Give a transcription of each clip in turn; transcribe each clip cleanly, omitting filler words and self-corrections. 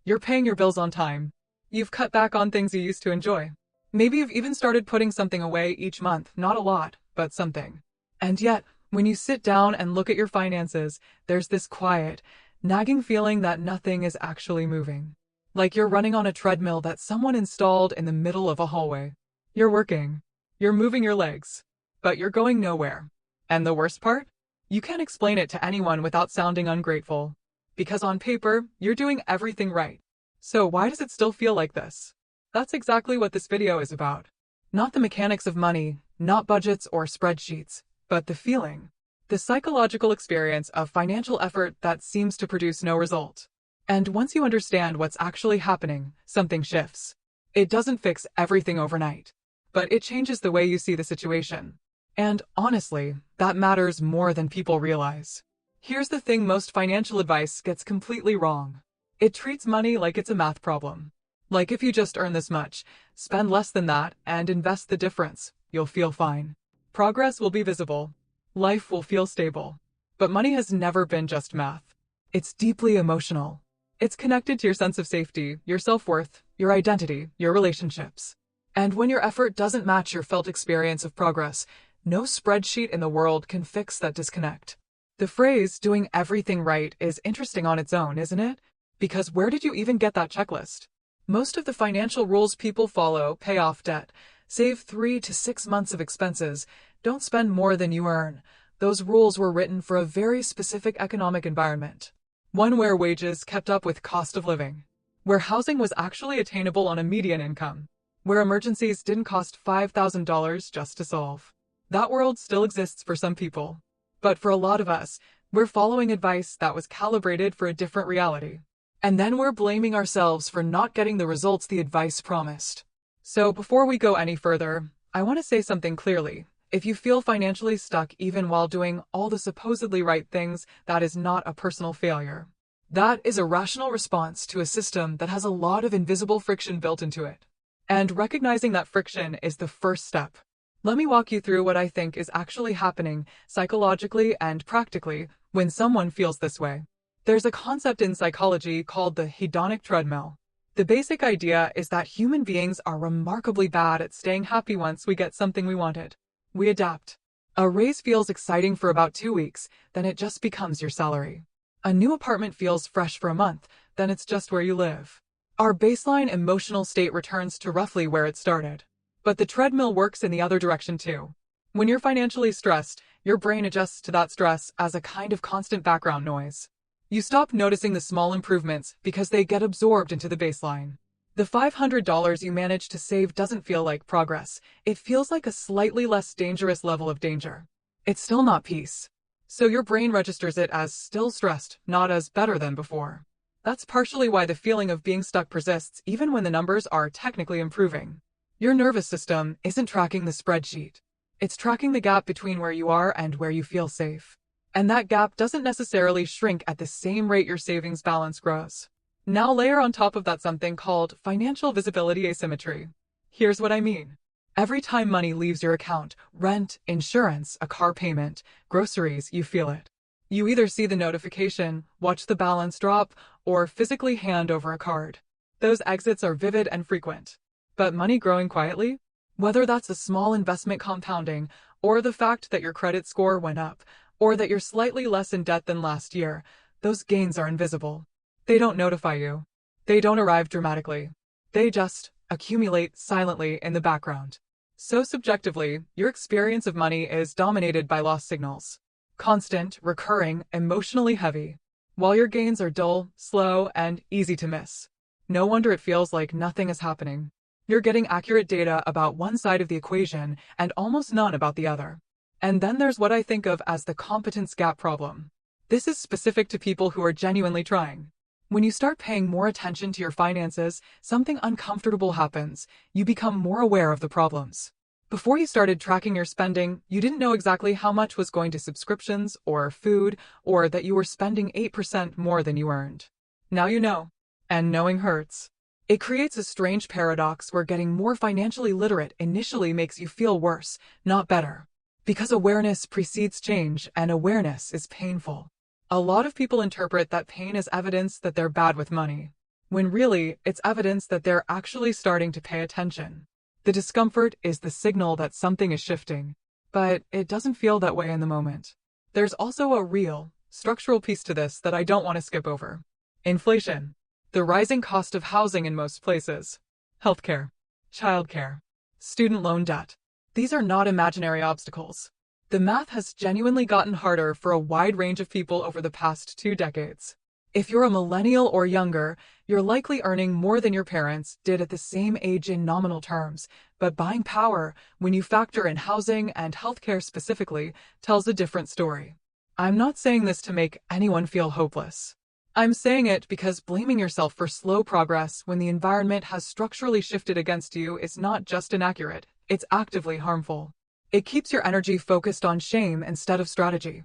You're paying your bills on time. You've cut back on things you used to enjoy. Maybe you've even started putting something away each month, not a lot, but something. And yet, when you sit down and look at your finances, there's this quiet, nagging feeling that nothing is actually moving. Like you're running on a treadmill that someone installed in the middle of a hallway. You're working. You're moving your legs. But you're going nowhere. And the worst part? You can't explain it to anyone without sounding ungrateful. Because on paper, you're doing everything right. So why does it still feel like this? That's exactly what this video is about. Not the mechanics of money, not budgets or spreadsheets, but the feeling. The psychological experience of financial effort that seems to produce no result. And once you understand what's actually happening, something shifts. It doesn't fix everything overnight, but it changes the way you see the situation. And honestly, that matters more than people realize. Here's the thing: most financial advice gets completely wrong. It treats money like it's a math problem. Like if you just earn this much, spend less than that, and invest the difference, you'll feel fine. Progress will be visible. Life will feel stable. But money has never been just math. It's deeply emotional. It's connected to your sense of safety, your self-worth, your identity, your relationships. And when your effort doesn't match your felt experience of progress, no spreadsheet in the world can fix that disconnect. The phrase "doing everything right" is interesting on its own, isn't it? Because where did you even get that checklist? Most of the financial rules people follow: pay off debt, save 3 to 6 months of expenses, don't spend more than you earn. Those rules were written for a very specific economic environment. One where wages kept up with cost of living. Where housing was actually attainable on a median income. Where emergencies didn't cost $5,000 just to solve. That world still exists for some people. But for a lot of us, we're following advice that was calibrated for a different reality. And then we're blaming ourselves for not getting the results the advice promised. So before we go any further, I want to say something clearly. If you feel financially stuck even while doing all the supposedly right things, that is not a personal failure. That is a rational response to a system that has a lot of invisible friction built into it. And recognizing that friction is the first step. Let me walk you through what I think is actually happening psychologically and practically when someone feels this way. There's a concept in psychology called the hedonic treadmill. The basic idea is that human beings are remarkably bad at staying happy once we get something we wanted. We adapt. A raise feels exciting for about 2 weeks, then it just becomes your salary. A new apartment feels fresh for a month, then it's just where you live. Our baseline emotional state returns to roughly where it started. But the treadmill works in the other direction too. When you're financially stressed, your brain adjusts to that stress as a kind of constant background noise. You stop noticing the small improvements because they get absorbed into the baseline. The $500 you managed to save doesn't feel like progress. It feels like a slightly less dangerous level of danger. It's still not peace. So your brain registers it as still stressed, not as better than before. That's partially why the feeling of being stuck persists even when the numbers are technically improving. Your nervous system isn't tracking the spreadsheet. It's tracking the gap between where you are and where you feel safe. And that gap doesn't necessarily shrink at the same rate your savings balance grows. Now layer on top of that something called financial visibility asymmetry. Here's what I mean. Every time money leaves your account, rent, insurance, a car payment, groceries, you feel it. You either see the notification, watch the balance drop, or physically hand over a card. Those exits are vivid and frequent. But money growing quietly? Whether that's a small investment compounding, or the fact that your credit score went up, or that you're slightly less in debt than last year, those gains are invisible. They don't notify you. They don't arrive dramatically. They just accumulate silently in the background. So subjectively, your experience of money is dominated by loss signals. Constant, recurring, emotionally heavy. While your gains are dull, slow, and easy to miss. No wonder it feels like nothing is happening. You're getting accurate data about one side of the equation and almost none about the other. And then there's what I think of as the competence gap problem. This is specific to people who are genuinely trying. When you start paying more attention to your finances, something uncomfortable happens. You become more aware of the problems. Before you started tracking your spending, you didn't know exactly how much was going to subscriptions or food, or that you were spending 8% more than you earned. Now you know. And knowing hurts. It creates a strange paradox where getting more financially literate initially makes you feel worse, not better. Because awareness precedes change, and awareness is painful. A lot of people interpret that pain as evidence that they're bad with money. when really it's evidence that they're actually starting to pay attention. The discomfort is the signal that something is shifting, but it doesn't feel that way in the moment. There's also a real, structural piece to this that I don't want to skip over. Inflation. The rising cost of housing in most places. Healthcare. Childcare. Student loan debt. These are not imaginary obstacles. The math has genuinely gotten harder for a wide range of people over the past 2 decades. If you're a millennial or younger, you're likely earning more than your parents did at the same age in nominal terms, but buying power, when you factor in housing and healthcare specifically, tells a different story. I'm not saying this to make anyone feel hopeless. I'm saying it because blaming yourself for slow progress when the environment has structurally shifted against you is not just inaccurate, it's actively harmful. It keeps your energy focused on shame instead of strategy.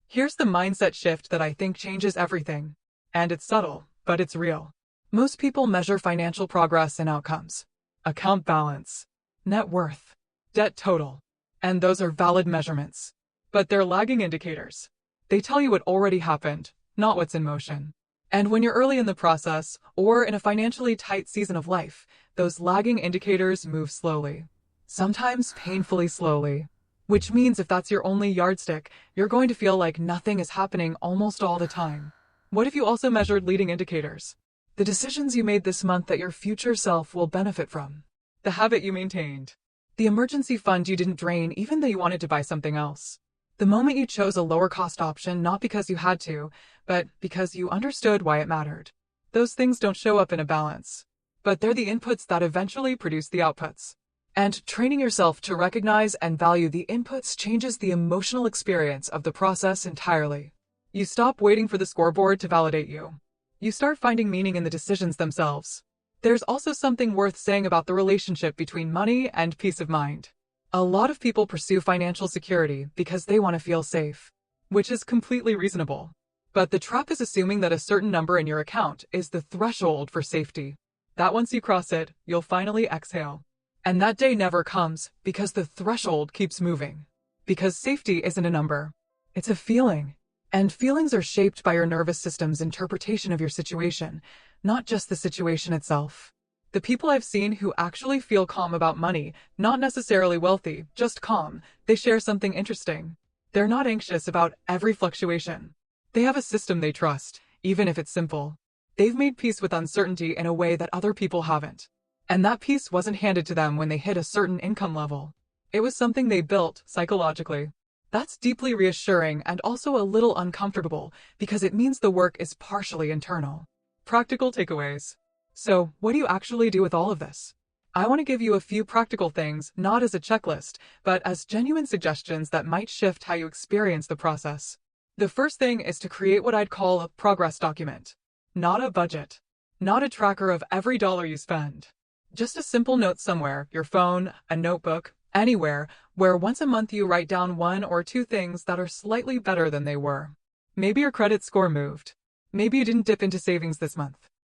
Here's the mindset shift that I think changes everything. And it's subtle, but it's real. Most people measure financial progress in outcomes. Account balance, net worth, debt total. And those are valid measurements. But they're lagging indicators. They tell you what already happened, not what's in motion. And when you're early in the process, or in a financially tight season of life, those lagging indicators move slowly. Sometimes painfully slowly. Which means if that's your only yardstick, you're going to feel like nothing is happening almost all the time. What if you also measured leading indicators? The decisions you made this month that your future self will benefit from. The habit you maintained. The emergency fund you didn't drain even though you wanted to buy something else. The moment you chose a lower cost option not because you had to, but because you understood why it mattered. Those things don't show up in a balance. But they're the inputs that eventually produce the outputs. And training yourself to recognize and value the inputs changes the emotional experience of the process entirely. You stop waiting for the scoreboard to validate you. You start finding meaning in the decisions themselves. There's also something worth saying about the relationship between money and peace of mind. A lot of people pursue financial security because they want to feel safe, which is completely reasonable. But the trap is assuming that a certain number in your account is the threshold for safety. That once you cross it, you'll finally exhale. And that day never comes because the threshold keeps moving. Because safety isn't a number. It's a feeling. And feelings are shaped by your nervous system's interpretation of your situation, not just the situation itself. The people I've seen who actually feel calm about money, not necessarily wealthy, just calm, they share something interesting. They're not anxious about every fluctuation. They have a system they trust, even if it's simple. They've made peace with uncertainty in a way that other people haven't. And that peace wasn't handed to them when they hit a certain income level. It was something they built psychologically. That's deeply reassuring and also a little uncomfortable because it means the work is partially internal. Practical takeaways. So, what do you actually do with all of this? I want to give you a few practical things, not as a checklist, but as genuine suggestions that might shift how you experience the process. The first thing is to create what I'd call a progress document. Not a budget. Not a tracker of every dollar you spend. Just a simple note somewhere, your phone, a notebook, anywhere, where once a month you write down 1 or 2 things that are slightly better than they were. Maybe your credit score moved. Maybe you didn't dip into savings this month.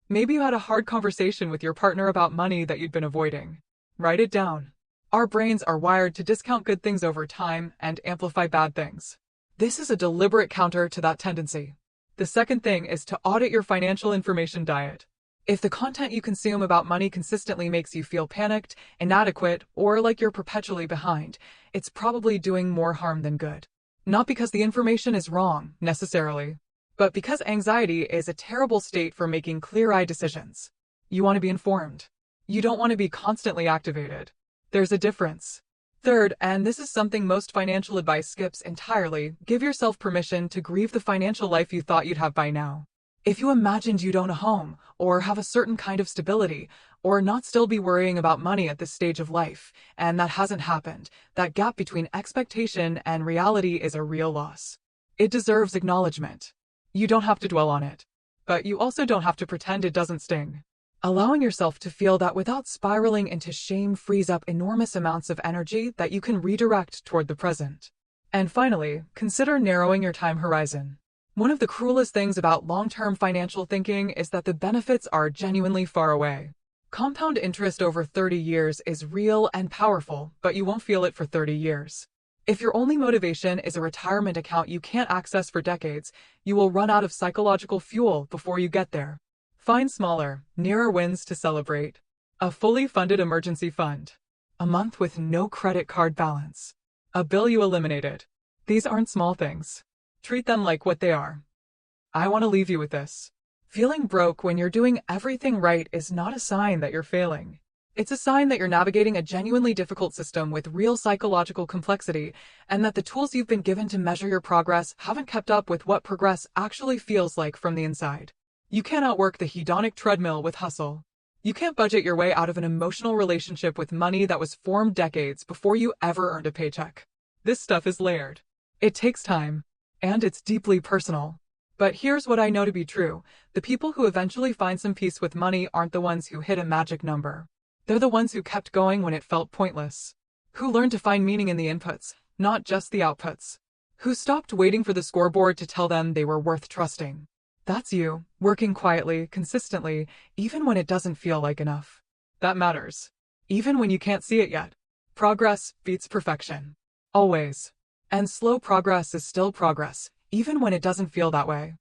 Maybe you had a hard conversation with your partner about money that you'd been avoiding. Write it down. Our brains are wired to discount good things over time and amplify bad things. This is a deliberate counter to that tendency. The second thing is to audit your financial information diet. If the content you consume about money consistently makes you feel panicked, inadequate, or like you're perpetually behind, it's probably doing more harm than good. Not because the information is wrong, necessarily, but because anxiety is a terrible state for making clear-eyed decisions. You want to be informed. You don't want to be constantly activated. There's a difference. Third, and this is something most financial advice skips entirely, give yourself permission to grieve the financial life you thought you'd have by now. If you imagined you'd own a home, or have a certain kind of stability, or not still be worrying about money at this stage of life, and that hasn't happened, that gap between expectation and reality is a real loss. It deserves acknowledgement. You don't have to dwell on it. But you also don't have to pretend it doesn't sting. Allowing yourself to feel that without spiraling into shame frees up enormous amounts of energy that you can redirect toward the present. And finally, consider narrowing your time horizon. One of the cruelest things about long-term financial thinking is that the benefits are genuinely far away. Compound interest over 30 years is real and powerful, but you won't feel it for 30 years. If your only motivation is a retirement account you can't access for decades, you will run out of psychological fuel before you get there. Find smaller, nearer wins to celebrate. A fully funded emergency fund. A month with no credit card balance. A bill you eliminated. These aren't small things. Treat them like what they are. I want to leave you with this. Feeling broke when you're doing everything right is not a sign that you're failing. It's a sign that you're navigating a genuinely difficult system with real psychological complexity, and that the tools you've been given to measure your progress haven't kept up with what progress actually feels like from the inside. You can't outwork the hedonic treadmill with hustle. You can't budget your way out of an emotional relationship with money that was formed decades before you ever earned a paycheck. This stuff is layered. It takes time, and it's deeply personal. But here's what I know to be true. The people who eventually find some peace with money aren't the ones who hit a magic number. They're the ones who kept going when it felt pointless. Who learned to find meaning in the inputs, not just the outputs. Who stopped waiting for the scoreboard to tell them they were worth trusting. That's you, working quietly, consistently, even when it doesn't feel like enough. That matters. Even when you can't see it yet. Progress beats perfection. Always. And slow progress is still progress, even when it doesn't feel that way.